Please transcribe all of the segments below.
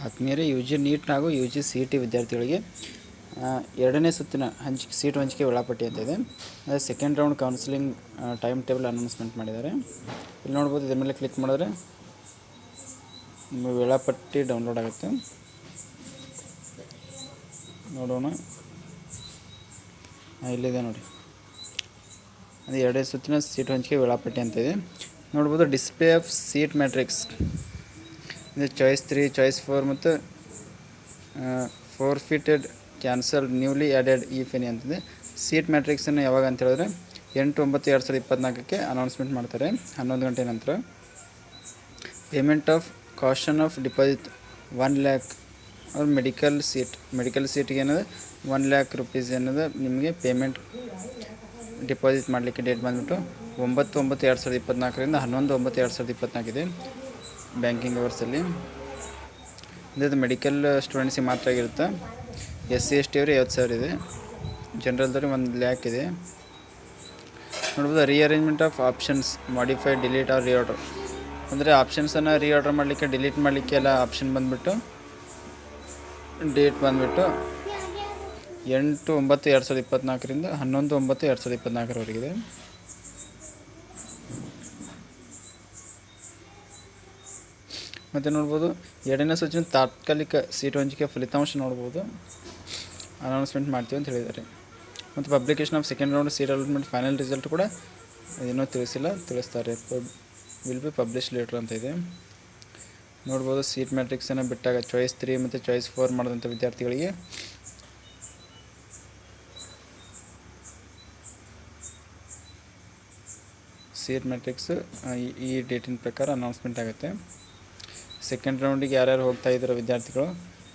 ಆತ್ಮೀಯರೇ, U G neat ಹಾಗೂ U G C E T ವಿದ್ಯಾರ್ಥಿಗಳಿಗೆ ಎರಡನೇ ಸುತ್ತಿನ ಸೀಟು ಹಂಚಿಕೆ ವೇಳಾಪಟ್ಟಿ ಅಂತ ಇದೆ. ಅದೇ second round counselling time table announcement ಮಾಡಿದ್ದಾರೆ. ಇಲ್ಲಿ ನೋಡ್ಬೋದು, ಇದ್ರ ಮೇಲೆ ಕ್ಲಿಕ್ ಮಾಡಿದ್ರೆ ನಿಮ್ಮ ವೇಳಾಪಟ್ಟಿ ಡೌನ್ಲೋಡ್ ಆಗುತ್ತೆ. ನೋಡೋಣ, ಇಲ್ಲಿದೆ ನೋಡಿ, ಅದು ಎರಡನೇ ಸುತ್ತಿನ ಸೀಟು ಹಂಚಿಕೆ ವೇಳಾಪಟ್ಟಿ ಅಂತ ಇದೆ. ನೋಡ್ಬೋದು, ಡಿಸ್ಪ್ಲೇ ಆಫ್ ಸೀಟ್ ಮ್ಯಾಟ್ರಿಕ್ಸ್ ಇದು ಚಾಯ್ಸ್ 3, ಚಾಯ್ಸ್ 4 ಮತ್ತು forfeited, cancel, newly added if any ಅಂತಿದೆ. ಸೀಟ್ ಮ್ಯಾಟ್ರಿಕ್ಸನ್ನು ಯಾವಾಗ ಅಂತ ಹೇಳಿದ್ರೆ 8/9/2024ಕ್ಕೆ ಅನೌನ್ಸ್ಮೆಂಟ್ ಮಾಡ್ತಾರೆ, 11 ಗಂಟೆ ನಂತರ. Payment of caution of deposit 1 lakh ಅವ್ರ ಮೆಡಿಕಲ್ ಸೀಟ್ಗೆ ಏನದು 1 lakh rupees ಏನದು ನಿಮಗೆ ಪೇಮೆಂಟ್ ಡಿಪಾಸಿಟ್ ಮಾಡಲಿಕ್ಕೆ ಡೇಟ್ ಬಂದುಬಿಟ್ಟು 9/9/2024ರಿಂದ 11/9/2024 ಇದೆ. ಬ್ಯಾಂಕಿಂಗ್ ಅವರ್ಸಲ್ಲಿ ಇದು ಮೆಡಿಕಲ್ ಸ್ಟೂಡೆಂಟ್ಸಿಗೆ ಮಾತ್ರ ಆಗಿರುತ್ತೆ. SC/ST ಅವ್ರಿಗೆ 50,000 ಇದೆ, ಜನರಲ್ದವ್ರಿಗೆ 1 lakh ಇದೆ. ನೋಡ್ಬೋದು, rearrangement of options, modify, delete or reorder ಅಂದರೆ ಆಪ್ಷನ್ಸನ್ನು ರೀಆರ್ಡರ್ ಮಾಡಲಿಕ್ಕೆ, ಡಿಲೀಟ್ ಮಾಡಲಿಕ್ಕೆ ಎಲ್ಲ ಆಪ್ಷನ್ ಬಂದುಬಿಟ್ಟು ಡೇಟ್ ಬಂದುಬಿಟ್ಟು 8/9/2024ರಿಂದ 11/9/2024 ಮತ್ತು ನೋಡ್ಬೋದು, ಎರಡನೇ ಸುತ್ತಿನ ತಾತ್ಕಾಲಿಕ ಸೀಟು ಹಂಚಿಕೆ ಫಲಿತಾಂಶ ನೋಡ್ಬೋದು, ಅನೌನ್ಸ್ಮೆಂಟ್ ಮಾಡ್ತೀವಿ ಅಂತ ಹೇಳಿದ್ದಾರೆ. ಮತ್ತು publication of second round seat allotment final result ಕೂಡ ಏನೋ ತಿಳಿಸ್ತಾರೆ. ವಿಲ್ ಬಿ ಪಬ್ಲಿಷ್ ಲೇಟರ್ ಅಂತ ಇದೆ. ನೋಡ್ಬೋದು, ಸೀಟ್ ಮ್ಯಾಟ್ರಿಕ್ಸನ್ನು ಬಿಟ್ಟಾಗ ಚಾಯ್ಸ್ 3 ಮತ್ತು ಚಾಯ್ಸ್ 4 ಮಾಡಿದಂಥ ವಿದ್ಯಾರ್ಥಿಗಳಿಗೆ ಸೀಟ್ ಮ್ಯಾಟ್ರಿಕ್ಸ್ ಈ ಡೇಟಿನ ಪ್ರಕಾರ ಅನೌನ್ಸ್ಮೆಂಟ್ ಆಗುತ್ತೆ. ಸೆಕೆಂಡ್ ರೌಂಡಿಗೆ ಯಾರ್ಯಾರು ಹೋಗ್ತಾ ಇದ್ದಾರೋ ವಿದ್ಯಾರ್ಥಿಗಳು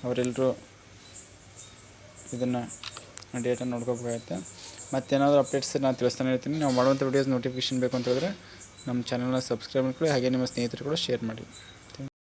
ಅವರೆಲ್ಲರೂ ಇದನ್ನು ಡೇಟನ್ನು ನೋಡ್ಕೋಬೇಕಾಗತ್ತೆ. ಮತ್ತೇನಾದರೂ ಅಪ್ಡೇಟ್ಸ್ ನಾನು ತಿಳಿಸ್ತಾನೆ ಇರ್ತೀನಿ. ನಾವು ಮಾಡುವಂಥ ವೀಡಿಯೋಸ್ ನೋಟಿಫಿಕೇಷನ್ ಬೇಕು ಅಂತ ಹೇಳಿದ್ರೆ ನಮ್ಮ ಚಾನಲ್ನ ಸಬ್ಸ್ಕ್ರೈಬ್ ಮಾಡ್ಕೊಳ್ಳಿ, ಹಾಗೆ ನಿಮ್ಮ ಸ್ನೇಹಿತರು ಕೂಡ ಶೇರ್ ಮಾಡಿ.